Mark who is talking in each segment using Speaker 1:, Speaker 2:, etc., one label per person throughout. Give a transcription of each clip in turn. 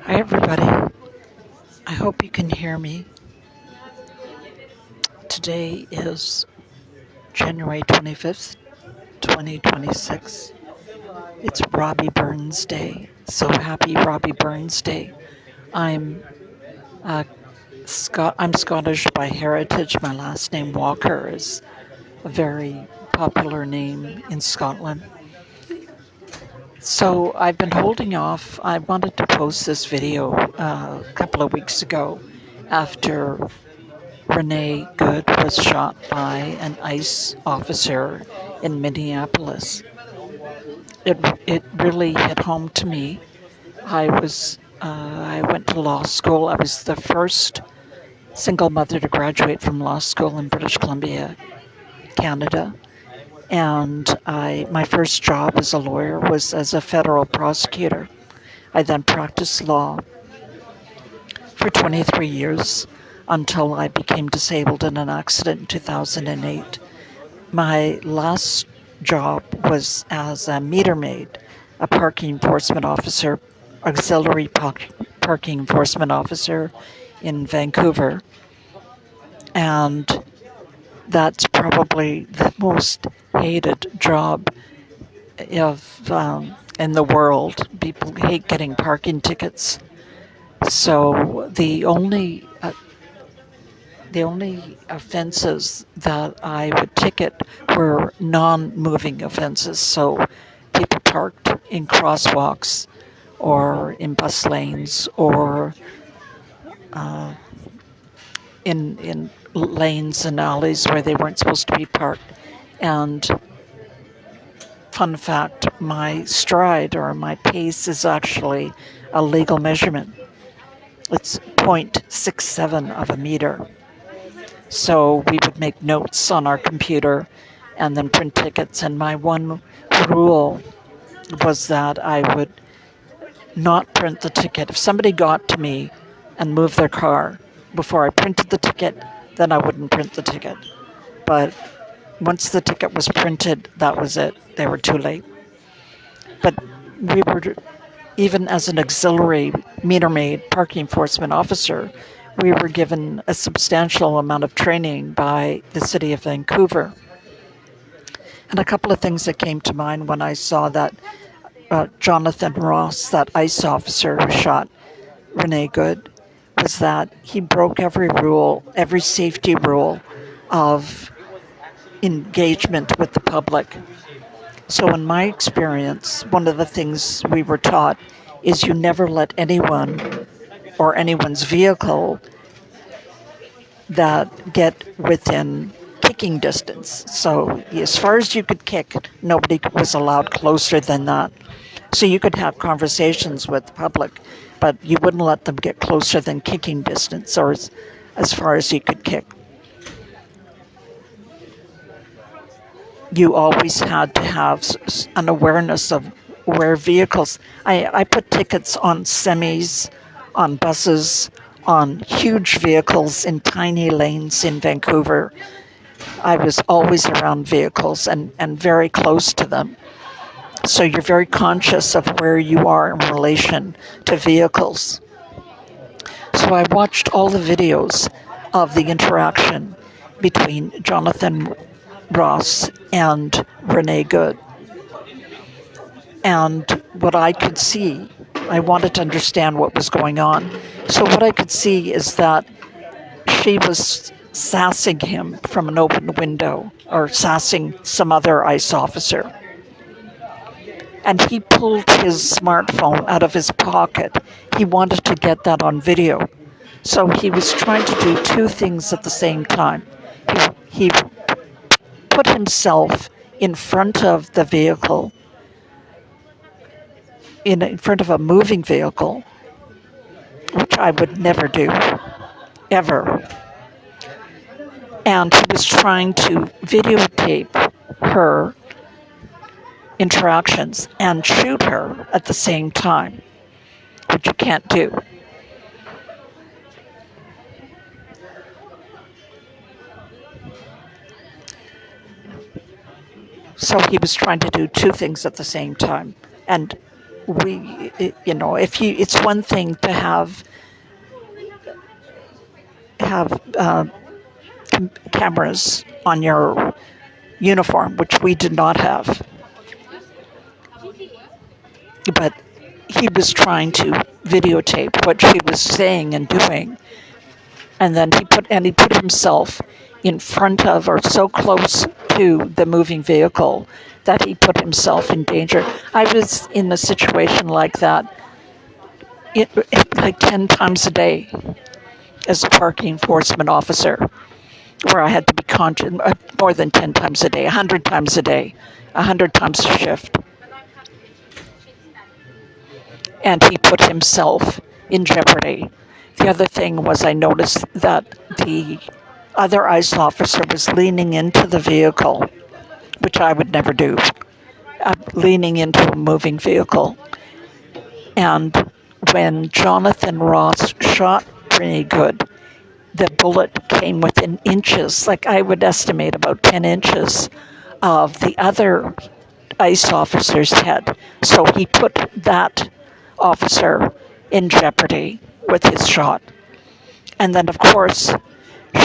Speaker 1: Hi, everybody. I hope you can hear me. Today is January 25th, 2026. It's Robbie Burns Day. So happy Robbie Burns Day. I'm I'm Scottish by heritage. My last name Walker is a very popular name in Scotland. So I've been holding off. I wanted to post this video a couple of weeks ago after Renee Good was shot by an ICE officer in Minneapolis. It really hit home to me. I went to law school. I was the first single mother to graduate from law school in British Columbia, Canada. And my first job as a lawyer was as a federal prosecutor. I then practiced law for 23 years until I became disabled in an accident in 2008. My last job was as a meter maid, a parking enforcement officer, auxiliary parking enforcement officer in Vancouver. And that's probably the most hated job in the world. People hate getting parking tickets. So the only offenses that I would ticket were non-moving offenses. So people parked in crosswalks or in bus lanes or in lanes and alleys where they weren't supposed to be parked. And fun fact, my stride or my pace is actually a legal measurement. It's 0.67 of a meter. So we would make notes on our computer and then print tickets. And my one rule was that I would not print the ticket. If somebody got to me and moved their car before I printed the ticket, then I wouldn't print the ticket. But once the ticket was printed, that was it. They were too late. But we were, even as an auxiliary meter maid parking enforcement officer, we were given a substantial amount of training by the city of Vancouver. And a couple of things that came to mind when I saw that Jonathan Ross, that ICE officer who shot Renee Good, was that he broke every rule, every safety rule of engagement with the public. So in my experience, one of the things we were taught is you never let anyone or anyone's vehicle that get within kicking distance. So as far as you could kick, nobody was allowed closer than that. So you could have conversations with the public, but you wouldn't let them get closer than kicking distance or as far as you could kick. You always had to have an awareness of where vehicles. I put tickets on semis, on buses, on huge vehicles in tiny lanes in Vancouver. I was always around vehicles and very close to them. So you're very conscious of where you are in relation to vehicles. So I watched all the videos of the interaction between Jonathan Ross and Renee Good. And what I could see, I wanted to understand what was going on. So what I could see is that she was sassing him from an open window or sassing some other ICE officer. And he pulled his smartphone out of his pocket. He wanted to get that on video. So he was trying to do two things at the same time. He put himself in front of the vehicle, in front of a moving vehicle, which I would never do, ever. And he was trying to videotape her interactions and shoot her at the same time, which you can't do. So he was trying to do two things at the same time. And it's one thing to have cameras on your uniform, which we did not have, but he was trying to videotape what she was saying and doing, and then he put himself in front of or so close to the moving vehicle that he put himself in danger. I was in a situation like that like 10 times a day as a parking enforcement officer, where I had to be conscious more than 10 times a day, 100 times a day, 100 times a shift. And he put himself in jeopardy. The other thing was I noticed that the other ICE officer was leaning into the vehicle, which I would never do, leaning into a moving vehicle. And when Jonathan Ross shot Renee Good, the bullet came within inches, like I would estimate about 10 inches, of the other ICE officer's head. So he put that officer in jeopardy with his shot. And then, of course,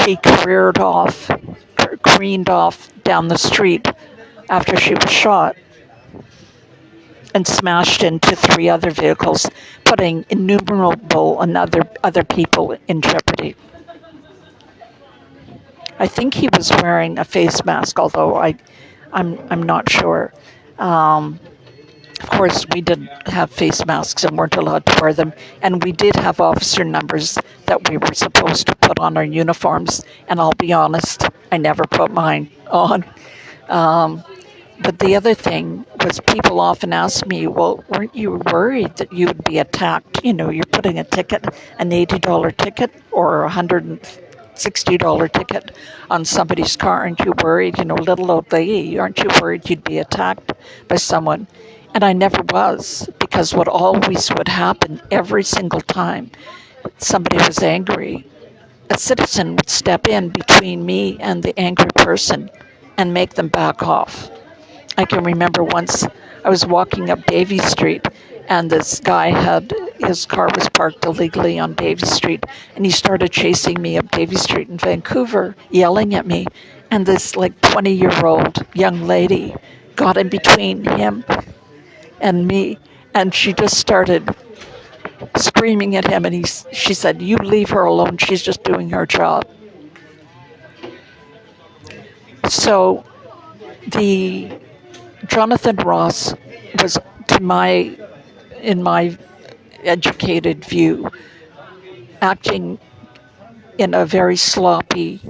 Speaker 1: she careened off down the street after she was shot and smashed into 3 other vehicles, putting innumerable other people in jeopardy. I think he was wearing a face mask, although I'm not sure. Of course, we didn't have face masks and weren't allowed to wear them, and we did have officer numbers that we were supposed to put on our uniforms, and I'll be honest, I never put mine on. But the other thing was people often ask me, well, weren't you worried that you would be attacked? You're putting a ticket, an $80 ticket or a $160 ticket on somebody's car. Aren't you worried, little old lady, aren't you worried you'd be attacked by someone? And I never was, because what always would happen every single time somebody was angry, a citizen would step in between me and the angry person and make them back off. I can remember once I was walking up Davie Street, and this guy his car was parked illegally on Davie Street, and he started chasing me up Davie Street in Vancouver, yelling at me. And this 20-year-old young lady got in between him and me, and she just started screaming at him, and she said, "You leave her alone, she's just doing her job." So the Jonathan Ross was, in my educated view, acting in a very sloppy,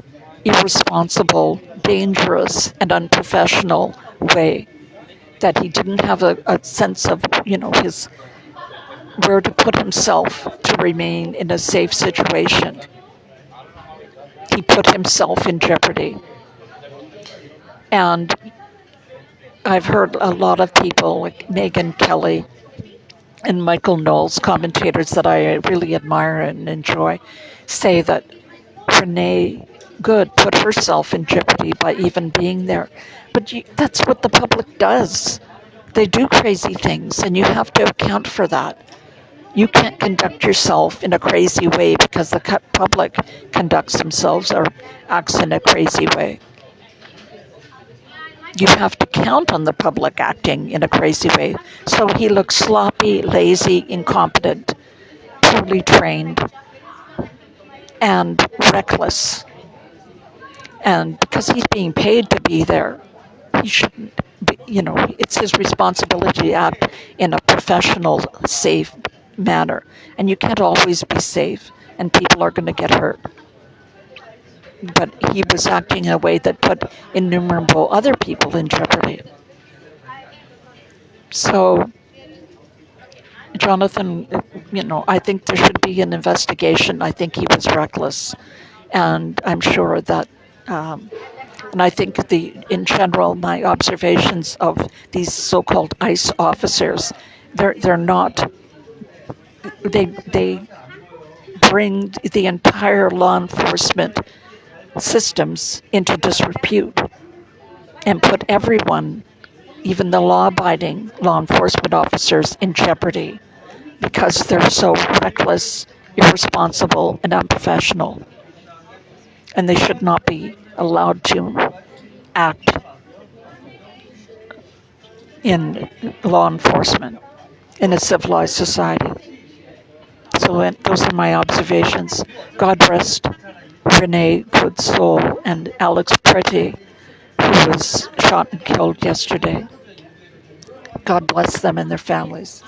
Speaker 1: irresponsible, dangerous, and unprofessional way, that he didn't have a sense of, his where to put himself to remain in a safe situation. He put himself in jeopardy. And I've heard a lot of people like Megan Kelly and Michael Knowles, commentators that I really admire and enjoy, say that Renee Good put herself in jeopardy by even being there. But that's what the public does. They do crazy things, and you have to account for that. You can't conduct yourself in a crazy way because the public conducts themselves or acts in a crazy way. You have to count on the public acting in a crazy way. So he looks sloppy, lazy, incompetent, poorly trained, and reckless. And because he's being paid to be there, he shouldn't be, it's his responsibility to act in a professional, safe manner. And you can't always be safe, and people are going to get hurt. But he was acting in a way that put innumerable other people in jeopardy. So, Jonathan, I think there should be an investigation. I think he was reckless. And I'm sure that, and I think in general, my observations of these so-called ICE officers, they're not, they bring the entire law enforcement systems into disrepute and put everyone even the law-abiding law enforcement officers in jeopardy because they're so reckless, irresponsible, and unprofessional. And they should not be allowed to act in law enforcement in a civilized society. So those are my observations. God rest Renee Good's soul and Alex Pretty, who was shot and killed yesterday. God bless them and their families.